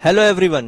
Hello everyone.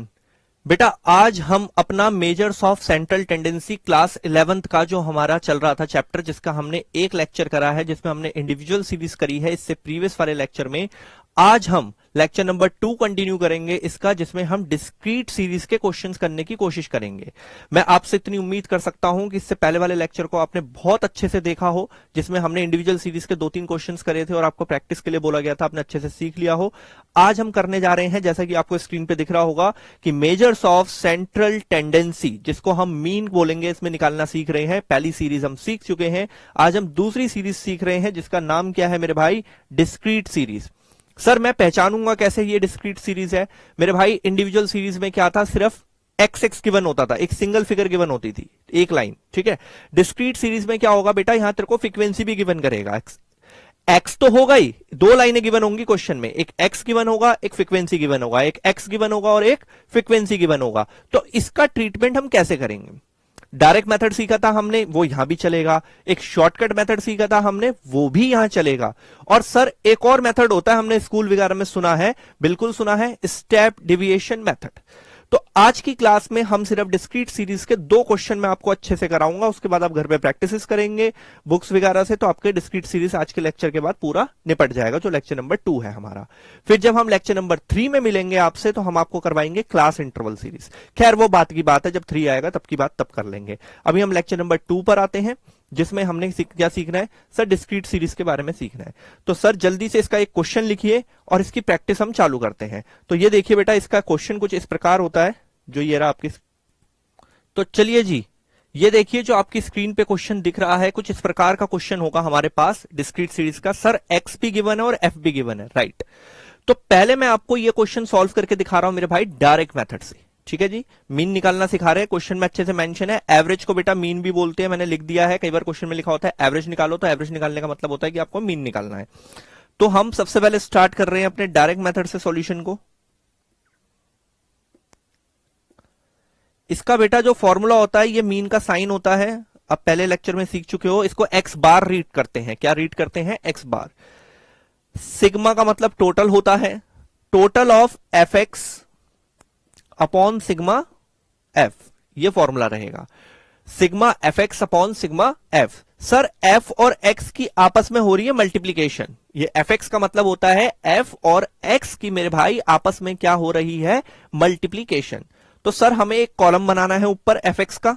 बेटा आज हम अपना measures of central tendency class 11th का जो हमारा चल रहा था चैप्टर, जिसका हमने एक लेक्चर करा है, जिसमें हमने इंडिविजुअल सीरीज करी है इससे प्रीवियस वाले लेक्चर में। आज हम लेक्चर नंबर 2 कंटिन्यू करेंगे इसका, जिसमें हम डिस्क्रीट सीरीज के क्वेश्चंस करने की कोशिश करेंगे। मैं आपसे इतनी उम्मीद कर सकता हूं कि इससे पहले वाले लेक्चर को आपने बहुत अच्छे से देखा हो, जिसमें हमने इंडिविजुअल सीरीज के 2-3 क्वेश्चंस करे थे और आपको प्रैक्टिस के लिए बोला गया था, आपने अच्छे से सीख लिया हो। आज हम करने जा रहे हैं, जैसा कि आपको स्क्रीन पे दिख रहा होगा, कि मेजर्स ऑफ सेंट्रल टेंडेंसी, जिसको हम मीन बोलेंगे, इसमें निकालना सीख रहे हैं। पहली सीरीज हम सीख चुके हैं, आज हम दूसरी सीरीज सीख रहे हैं, जिसका नाम क्या है मेरे भाई? Discrete series. सर मैं पहचानूंगा कैसे ये डिस्क्रीट सीरीज है? मेरे भाई इंडिविजुअल सीरीज में क्या था, सिर्फ एक्स एक्स गिवन होता था, एक सिंगल फिगर गिवन होती थी, एक लाइन, ठीक है। डिस्क्रीट सीरीज में क्या होगा बेटा, यहां तेरे को फ्रीक्वेंसी भी गिवन करेगा। एक्स तो होगा ही, 2 लाइनें गिवन होंगी क्वेश्चन में, एक एक्स गिवन होगा, एक फ्रीक्वेंसी गिवन होगा, एक एक्स गिवन होगा और एक फ्रीक्वेंसी गिवन होगा। तो इसका ट्रीटमेंट हम कैसे करेंगे? डायरेक्ट मेथड सीखा था हमने, वो यहां भी चलेगा। एक शॉर्टकट मेथड सीखा था हमने, वो भी यहां चलेगा। और सर एक और मेथड होता है, हमने स्कूल वगैरह में सुना है, बिल्कुल सुना है, स्टेप डिविएशन मेथड। तो आज की क्लास में हम सिर्फ डिस्क्रीट सीरीज के 2 क्वेश्चन में आपको अच्छे से कराऊंगा, उसके बाद आप घर पे प्रैक्टिस करेंगे बुक्स वगैरह से, तो आपके डिस्क्रीट सीरीज आज के लेक्चर के बाद पूरा निपट जाएगा, जो लेक्चर नंबर 2 है हमारा। फिर जब हम लेक्चर नंबर 3 में मिलेंगे आपसे, तो हम आपको करवाएंगे क्लास इंटरवल सीरीज। खैर वो बात की बात है, जब 3 आएगा तब की बात तब कर लेंगे। अभी हम लेक्चर नंबर 2 पर आते हैं, जिसमें हमने क्या सीखना है सर? डिस्क्रीट सीरीज के बारे में सीखना है। तो सर जल्दी से इसका एक क्वेश्चन लिखिए और इसकी प्रैक्टिस हम चालू करते हैं। तो ये देखिए बेटा, इसका क्वेश्चन कुछ इस प्रकार होता है, जो ये रहा आपकी। तो चलिए जी, ये देखिए जो आपकी स्क्रीन पे क्वेश्चन दिख रहा है, कुछ इस प्रकार का क्वेश्चन होगा हमारे पास डिस्क्रीट सीरीज का। सर एक्स भी गिवन है और एफ भी गिवन है, राइट। तो पहले मैं आपको ये क्वेश्चन सॉल्व करके दिखा रहा हूं मेरे भाई डायरेक्ट मेथड से, ठीक है जी। मीन निकालना सिखा रहे हैं, क्वेश्चन में अच्छे से मेंशन है। एवरेज को बेटा मीन भी बोलते हैं, मैंने लिख दिया है। कई बार क्वेश्चन में लिखा होता है एवरेज निकालो, तो एवरेज निकालने का मतलब होता है कि आपको मीन निकालना है। तो हम सबसे पहले स्टार्ट कर रहे हैं अपने डायरेक्ट मेथड से सॉल्यूशन को। इसका बेटा जो फॉर्मूला होता है, ये मीन का साइन होता है, अब पहले लेक्चर में सीख चुके हो। इसको एक्स बार रीड करते हैं। क्या रीड करते हैं? एक्स बार। सिग्मा का मतलब टोटल होता है, total of F x upon sigma F, ये फॉर्मूला रहेगा। Sigma F x upon sigma F. Sir F और एक्स की आपस में हो रही है मल्टीप्लीकेशन। ये एफ एक्स का मतलब होता है एफ और एक्स की मेरे भाई आपस में क्या हो रही है? मल्टीप्लीकेशन। तो सर हमें एक कॉलम बनाना है ऊपर एफ एक्स का।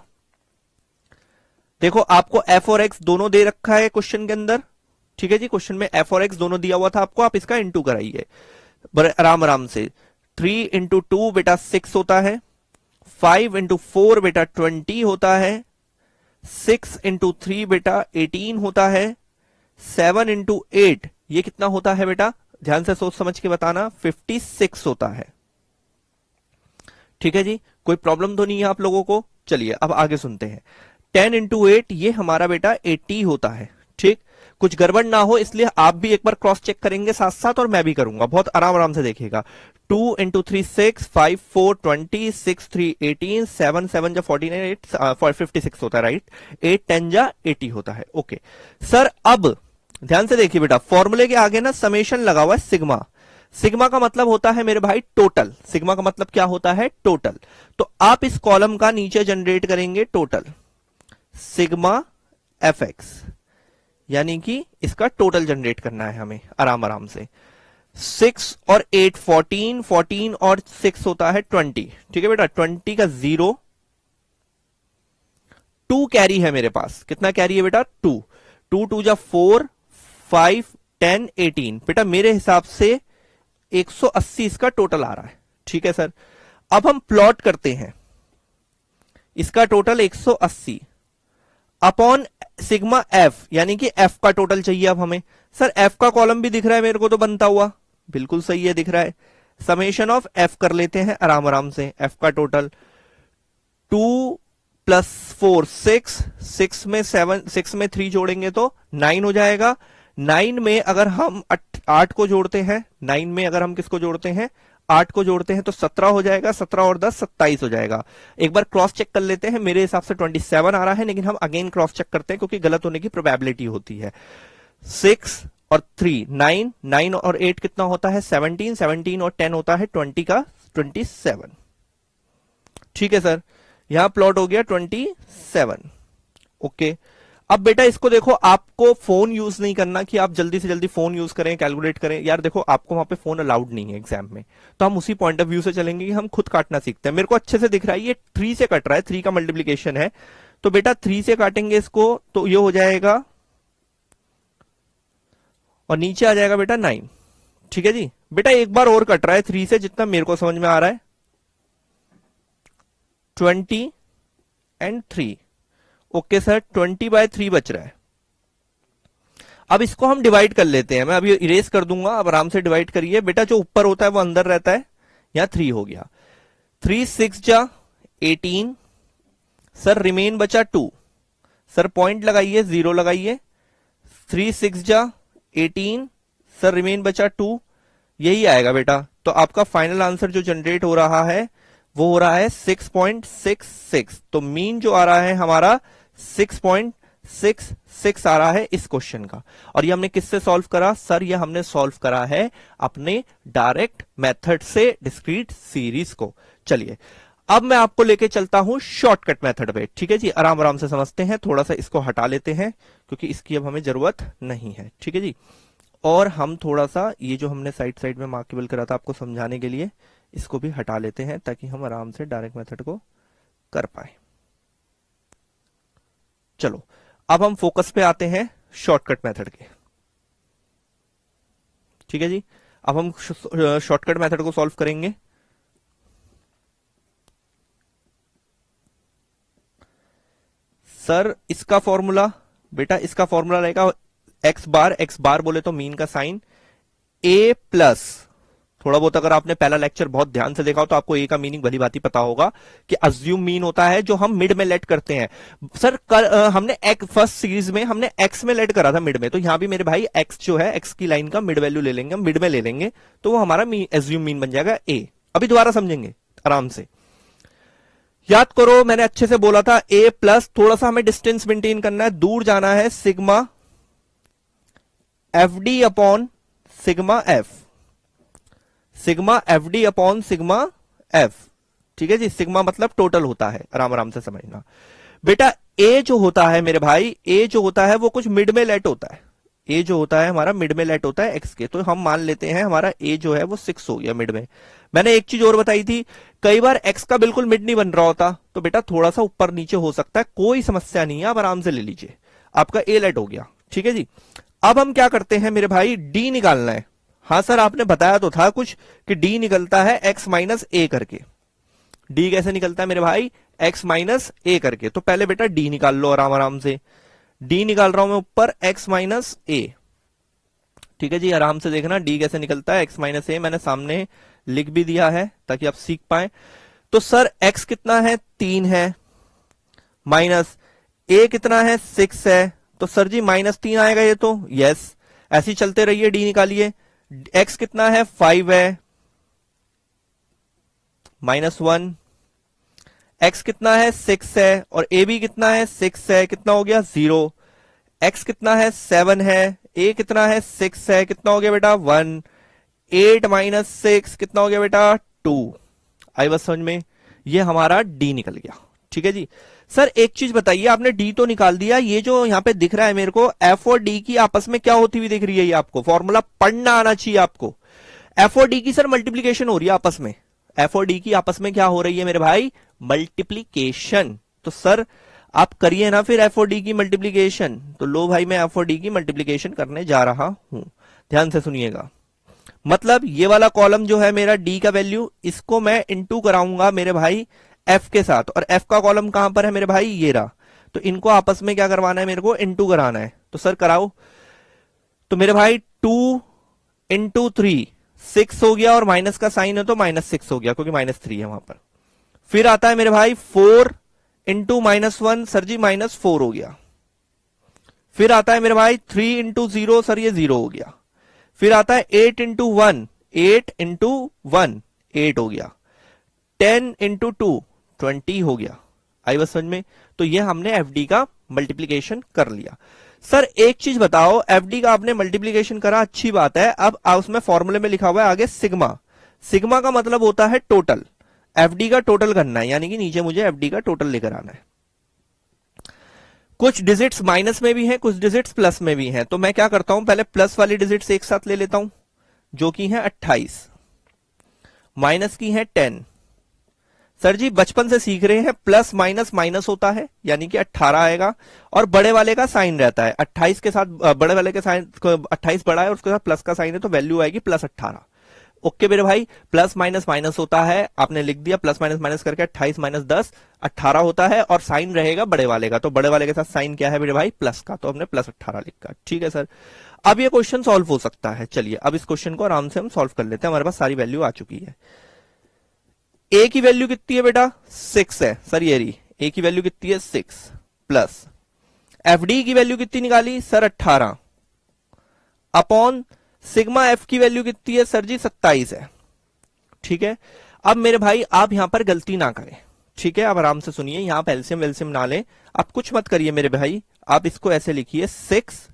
देखो आपको एफ और एक्स दोनों दे रखा है क्वेश्चन के अंदर, ठीक है जी। क्वेश्चन में एफ और एक्स दोनों दिया हुआ था आपको, आप इसका इंटू कराइए आराम आराम से। 3 इंटू 2 बेटा 6 होता है, 5 इंटू 4 बेटा 20 होता है, 6 इंटू 3 बेटा 18 होता है, 7 इंटू 8 ये कितना होता है बेटा? ध्यान से सोच समझ के बताना, 56 होता है, ठीक है जी। कोई प्रॉब्लम तो नहीं है आप लोगों को? चलिए अब आगे सुनते हैं। 10 इंटू 8 ये हमारा बेटा 80 होता है, ठीक। कुछ गड़बड़ ना हो इसलिए आप भी एक बार क्रॉस चेक करेंगे साथ साथ, और मैं भी करूंगा, बहुत आराम आराम से देखिएगा। 2 इंटू 3 6, 5 4 20, 6 3 18, 7 7 जा 49, 8 56 होता है, राइट। 8 10 जा 80 होता है, ओके। सर अब ध्यान से देखिए बेटा, फॉर्मूले के आगे ना समेशन लगा हुआ है सिग्मा। सिग्मा का मतलब होता है मेरे भाई टोटल। सिग्मा का मतलब क्या होता है? टोटल। तो आप इस कॉलम का नीचे जनरेट करेंगे टोटल, सिग्मा एफ एक्स, यानी कि इसका टोटल जनरेट करना है हमें आराम आराम से। 6 और 8 14, 14 और 6 होता है 20, ठीक है बेटा। 20 का 0, 2 कैरी है मेरे पास। कितना कैरी है बेटा? 2। 2 2 जा 4, 5 10 18 बेटा, मेरे हिसाब से 180 इसका टोटल आ रहा है, ठीक है सर। अब हम प्लॉट करते हैं, इसका टोटल 180 अपॉन सिग्मा एफ, यानी कि एफ का टोटल चाहिए अब हमें। सर एफ का कॉलम भी दिख रहा है मेरे को तो बनता हुआ, बिल्कुल सही है, दिख रहा है। समेशन ऑफ एफ कर लेते हैं आराम आराम से। एफ का टोटल 2 प्लस 4 6, 6 में 7, 6 में 3 जोड़ेंगे तो 9 हो जाएगा। 9 में अगर हम 8 को जोड़ते हैं, 9 में अगर हम किसको जोड़ते हैं? 8 को जोड़ते हैं तो 17 हो जाएगा। 17 और 10 27 हो जाएगा। एक बार क्रॉस चेक कर लेते हैं, मेरे हिसाब से 27 आ रहा है, लेकिन हम अगेन क्रॉस चेक करते हैं क्योंकि गलत होने की प्रोबेबिलिटी होती है। 6 और 3 9, 9 और 8 कितना होता है? 17, 17 और 10 होता है 20 का 27। ठीक है सर, यहां प्लॉट हो गया 27। ओके, अब बेटा इसको देखो, आपको फोन यूज नहीं करना कि आप जल्दी से जल्दी फोन यूज करें, कैलकुलेट करें। यार देखो, आपको वहां पे फोन अलाउड नहीं है एग्जाम में, तो हम उसी पॉइंट ऑफ व्यू से चलेंगे कि हम खुद काटना सीखते हैं। मेरे को अच्छे से दिख रहा है, ये 3 से कट रहा है, 3 का मल्टीप्लीकेशन है, तो बेटा 3 से काटेंगे इसको तो ये हो जाएगा और नीचे आ जाएगा बेटा 9। ठीक है जी, बेटा एक बार और कट रहा है 3 से, जितना मेरे को समझ में आ रहा है, 20 एंड 3। ओके सर, 20/3 बच रहा है। अब इसको हम डिवाइड कर लेते हैं, मैं अभी इरेज कर दूंगा, अब आराम से डिवाइड करिए। बेटा जो ऊपर होता है वो अंदर रहता है, यहां 3 हो गया। 3 6 जा 18, सर रिमेन बचा 2। सर पॉइंट लगाइए, 0 लगाइए। 3 6 जा 18, सर रिमेन बचा 2, यही आएगा बेटा। तो आपका फाइनल आंसर जो जनरेट हो रहा है वो हो रहा है 6.66। तो मीन जो आ रहा है हमारा 6.66 आ रहा है इस क्वेश्चन का। और ये हमने किससे सॉल्व करा सर? ये हमने सॉल्व करा है अपने डायरेक्ट मेथड से डिस्क्रीट सीरीज को। चलिए अब मैं आपको लेके चलता हूं शॉर्टकट मेथड पे। ठीक है जी, आराम आराम से समझते हैं। थोड़ा सा इसको हटा लेते हैं क्योंकि इसकी अब हमें जरूरत नहीं है। ठीक है जी, और हम थोड़ा सा ये जो हमने साइड साइड में मार्केबल करा था आपको समझाने के लिए, इसको भी हटा लेते हैं ताकि हम आराम से डायरेक्ट मेथड को कर पाए। चलो अब हम फोकस पे आते हैं शॉर्टकट मेथड के। ठीक है जी, अब हम शॉर्टकट मेथड को सॉल्व करेंगे। सर इसका फॉर्मूला, बेटा इसका फॉर्मूला रहेगा एक्स बार बोले तो मीन का साइन ए प्लस, थोड़ा बहुत अगर आपने पहला लेक्चर बहुत ध्यान से देखा हो तो आपको ए का मीनिंग भली भांति पता होगा कि अज्यूम मीन होता है जो हम मिड में लेट करते हैं। सर हमने फर्स्ट सीरीज में हमने एक्स में लेट करा था मिड में, तो यहां भी मेरे भाई एक्स जो है, एक्स की लाइन का मिड वैल्यू ले लेंगे, मिड में ले लेंगे, तो वो हमारा अज्यूम मीन बन जाएगा ए। अभी दोबारा समझेंगे आराम से, याद करो मैंने अच्छे से बोला था ए प्लस, थोड़ा सा हमें डिस्टेंस मेंटेन करना है, दूर जाना है, sigma F D upon sigma F, sigma F D upon sigma F. ठीक है जी, सिग्मा मतलब टोटल होता है, आराम आराम से समझना। बेटा ए जो होता है मेरे भाई, ए जो होता है वो कुछ मिड में लेट होता है, ए जो होता है हमारा मिड में लेट होता है एक्स के, तो हम मान लेते हैं हमारा ए जो है वो 6 हो गया मिड में। मैंने एक चीज और बताई थी, कई बार एक्स का बिल्कुल मिड नहीं बन रहा होता, तो बेटा थोड़ा सा ऊपर नीचे हो सकता है, कोई समस्या नहीं है, आप आराम से ले लीजिए, आपका ए लेट हो गया। ठीक है जी, अब हम क्या करते हैं मेरे भाई, डी निकालना है। हाँ सर आपने बताया तो था कुछ कि डी निकलता है एक्स माइनस ए करके। डी कैसे निकलता है मेरे भाई? एक्स माइनस ए करके। तो पहले बेटा डी निकाल लो आराम आराम से। डी निकाल रहा हूं मैं ऊपर एक्स माइनस ए। ठीक है जी, आराम से देखना डी कैसे निकलता है, एक्स माइनस ए मैंने सामने लिख भी दिया है ताकि आप सीख पाए। तो सर एक्स कितना है? 3 है, माइनस ए कितना है? 6 है, तो सर जी -3 आएगा ये तो, यस। ऐसे ही चलते रहिए, डी निकालिए। एक्स कितना है? 5 है, -1। एक्स कितना है? 6 है, और ए भी कितना है? 6 है, कितना हो गया? 0। एक्स कितना है? 7 है, ए कितना है? 6 है, कितना हो गया बेटा? 1। 8 - 6 कितना हो गया बेटा? 2। आई बस समझ में, ये हमारा डी निकल गया। ठीक है जी। सर एक चीज बताइए, आपने डी तो निकाल दिया, ये जो यहां पे दिख रहा है मेरे को, एफ और डी की आपस में क्या होती हुई दिख रही है? ये आपको फॉर्मूला पढ़ना आना चाहिए आपको। एफ और डी की सर मल्टीप्लीकेशन हो रही है आपस में, एफ और डी की आपस में क्या हो रही है मेरे भाई? मल्टीप्लीकेशन। तो सर आप करिए ना फिर एफ और डी की मल्टीप्लीकेशन। तो लो भाई मैं एफ और डी की मल्टीप्लीकेशन करने जा रहा हूं, ध्यान से सुनिएगा। मतलब ये वाला कॉलम जो है मेरा डी का वैल्यू, इसको मैं इंटू कराऊंगा मेरे भाई एफ के साथ, और एफ का कॉलम कहां पर है मेरे भाई? ये रहा। तो इनको आपस में क्या करवाना है मेरे को? इंटू कराना है। तो सर कराओ। तो मेरे भाई 2 × 3 6 हो गया, और माइनस का साइन है तो -6 हो गया क्योंकि -3 है वहां पर। फिर आता है मेरे भाई 4 × -1, सर जी -4 हो गया। फिर आता है मेरे भाई 3 × 0, सर ये 0 हो गया। फिर आता है 8 × 1, 8 × 1 8 हो गया। 10 × 2 20 हो गया। आई बस समझ में। तो ये हमने एफडी का मल्टीप्लीकेशन कर लिया। सर एक चीज बताओ, एफडी का आपने मल्टीप्लीकेशन करा, अच्छी बात है। अब उसमें फॉर्मूले में लिखा हुआ है आगे सिग्मा। सिग्मा का मतलब होता है टोटल, एफडी का टोटल करना है, यानी कि नीचे मुझे एफडी का टोटल लेकर आना है। कुछ डिजिट्स माइनस में भी हैं, कुछ डिजिट्स प्लस में भी हैं, तो मैं क्या करता हूं, पहले प्लस वाली डिजिट्स एक साथ ले लेता हूं, जो कि है 28, माइनस की है 10। सर जी बचपन से सीख रहे हैं, प्लस माइनस माइनस होता है, यानी कि 18 आएगा, और बड़े वाले का साइन रहता है 28 के साथ, बड़े वाले के साइन 28 बड़ा है और उसके साथ प्लस का साइन है, तो वैल्यू आएगी प्लस 18। ओके मेरे भाई, प्लस माइनस माइनस होता है, आपने लिख दिया, प्लस माइनस माइनस करके 28 माइनस 10 18 होता है, और साइन रहेगा बड़े वाले का, तो बड़े वाले के साथ साइन क्या है मेरे भाई, प्लस का, तो हमने प्लस 18 लिखा। ठीक है सर, अब ये क्वेश्चन सॉल्व हो सकता है। चलिए अब इस क्वेश्चन को आराम से हम सॉल्व कर लेते हैं, हमारे पास सारी वैल्यू आ चुकी है। ए की वैल्यू कितनी है बेटा, 6 है सर, ये रही ए की वैल्यू कितनी है 6, प्लस एफ डी की वैल्यू कितनी निकाली सर 18, अपॉन सिग्मा एफ की वैल्यू कितनी है सर जी 27 है। ठीक है, अब मेरे भाई आप यहां पर गलती ना करें, ठीक है, आप आराम से सुनिए, यहां पर एलसीएम वेलसीएम ना लें, आप कुछ मत करिए मेरे भाई, आप इसको ऐसे लिखिए 6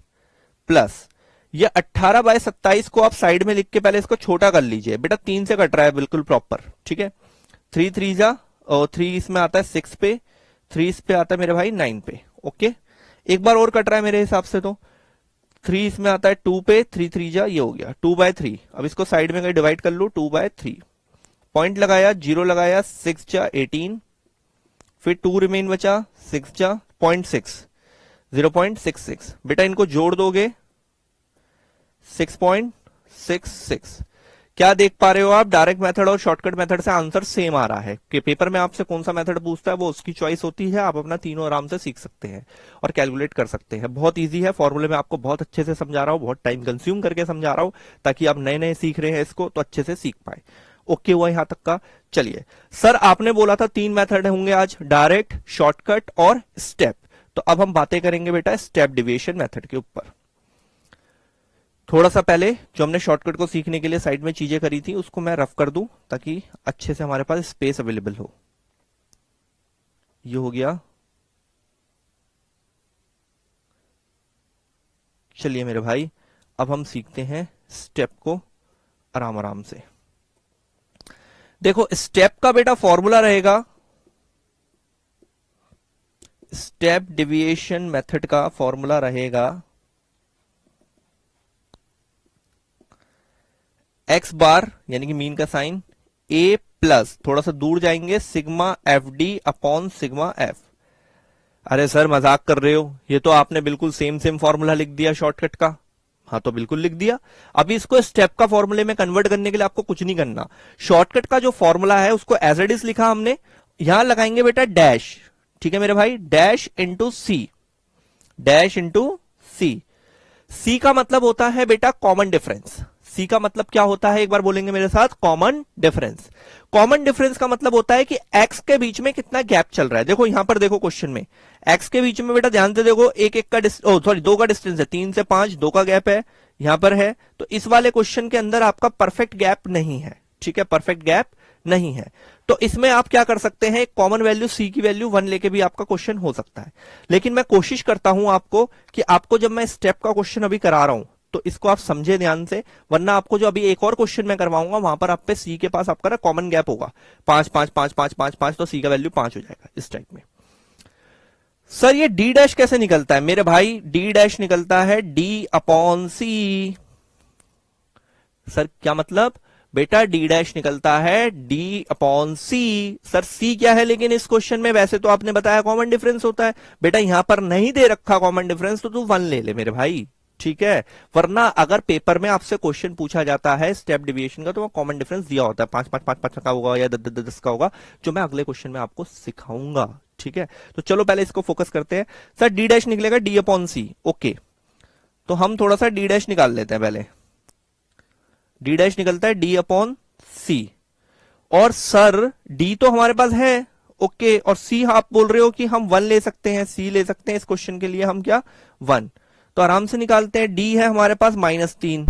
प्लस ये 18/27 को आप साइड में लिख के पहले इसको छोटा कर लीजिए, बेटा 3 से कट रहा है बिल्कुल प्रॉपर। ठीक है, 3 3 जा, और 3 इसमें आता है 6 पे, 3 इस पे आता है मेरे भाई 9 पे। ओके, एक बार और कट रहा है मेरे हिसाब से, तो 3 इसमें आता है 2 पे, 3 3 जा, ये हो गया 2/3। अब इसको साइड में कहीं डिवाइड कर लो, 2/3, पॉइंट लगाया, 0 लगाया, 6 जा 18, फिर 2 रिमेन बचा, 6 जा 0.6, 0.66, बेटा इनको जोड़ दोगे 6.66। क्या देख पा रहे हो आप, डायरेक्ट मेथड और शॉर्टकट मेथड से आंसर सेम आ रहा है, कि पेपर में आपसे कौन सा मेथड पूछता है वो उसकी चॉइस होती है, आप अपना तीनों आराम से सीख सकते हैं और कैलकुलेट कर सकते हैं। बहुत इजी है, फॉर्मूले में आपको बहुत अच्छे से समझा रहा हूं, बहुत टाइम कंज्यूम करके समझा रहा हूं, ताकि आप नए नए सीख रहे हैं इसको तो अच्छे से सीख पाए। ओके हुआ यहां तक का। चलिए सर आपने बोला था 3 मेथड होंगे आज, डायरेक्ट, शॉर्टकट और स्टेप, तो अब हम बातें करेंगे बेटा स्टेप डेविएशन मेथड के ऊपर। थोड़ा सा पहले जो हमने शॉर्टकट को सीखने के लिए साइड में चीजें करी थी उसको मैं रफ कर दूं, ताकि अच्छे से हमारे पास स्पेस अवेलेबल हो। ये हो गया, चलिए मेरे भाई अब हम सीखते हैं स्टेप को आराम आराम से। देखो स्टेप का बेटा फॉर्मूला रहेगा, स्टेप डेविएशन मेथड का फॉर्मूला रहेगा एक्स बार, यानी कि मीन का साइन, ए प्लस, थोड़ा सा दूर जाएंगे, sigma F D upon sigma F. अरे सर मजाक कर रहे हो, ये तो आपने बिल्कुल सेम सेम फॉर्मूला लिख दिया शॉर्टकट का। हाँ तो बिल्कुल लिख दिया। अभी इसको स्टेप का फॉर्मूले में कन्वर्ट करने के लिए आपको कुछ नहीं करना, शॉर्टकट का जो फॉर्मूला है उसको एज इट इज लिखा हमने, यहां लगाएंगे बेटा डैश। ठीक है मेरे भाई, डैश इंटू सी, डैश इंटू सी। सी का मतलब होता है बेटा कॉमन डिफरेंस। सी का मतलब क्या होता है, एक बार बोलेंगे मेरे साथ, कॉमन डिफरेंस। कॉमन डिफरेंस का मतलब होता है कि एक्स के बीच में कितना गैप चल रहा है। देखो यहां पर देखो क्वेश्चन में एक्स के बीच में बेटा ध्यान से देखो, एक एक का सॉरी 2 का डिस्टेंस है, 3 से 5 2 का गैप है, यहां पर है, तो इस वाले क्वेश्चन के अंदर आपका परफेक्ट गैप नहीं है। ठीक है, परफेक्ट गैप नहीं है, तो इसमें आप क्या कर सकते हैं, कॉमन वैल्यू सी की वैल्यू 1 लेके भी आपका क्वेश्चन हो सकता है। लेकिन मैं कोशिश करता हूं आपको कि आपको जब मैं स्टेप का क्वेश्चन अभी करा रहा हूं तो इसको आप समझे ध्यान से, वरना आपको जो अभी एक और क्वेश्चन मैं करवाऊंगा वहां पर आप पे सी के पास आपका ना कॉमन गैप होगा 5 5 5 5 5 5, तो सी का वैल्यू 5 हो जाएगा इस टाइप में। सर ये डी डैश कैसे निकलता है मेरे भाई, डी डैश निकलता है डी अपॉन सी। सर क्या मतलब बेटा, डी डैश निकलता है डी अपॉन सी। सर सी क्या है लेकिन इस क्वेश्चन में, वैसे तो आपने बताया कॉमन डिफरेंस होता है, बेटा यहां पर नहीं दे रखा कॉमन डिफरेंस, तो तू 1 ले ले मेरे भाई। ठीक है, वरना अगर पेपर में आपसे क्वेश्चन पूछा जाता है स्टेप डेविएशन का तो वो कॉमन डिफरेंस दिया होता है, 5 5 5 5 का होगा या 10 10 का होगा, जो मैं अगले क्वेश्चन में आपको सिखाऊंगा। ठीक है, तो चलो पहले इसको फोकस करते हैं। सर डी डैश निकलेगा डी अपॉन सी। ओके, तो हम थोड़ा सा डी डैश निकाल लेते हैं पहले। डी डैश निकलता है डी अपॉन सी, और सर डी तो हमारे पास है, ओके, और सी आप बोल रहे हो कि हम 1 ले सकते हैं, सी ले सकते हैं, इस क्वेश्चन के लिए हम क्या 1, तो आराम से निकालते हैं। डी है हमारे पास -3,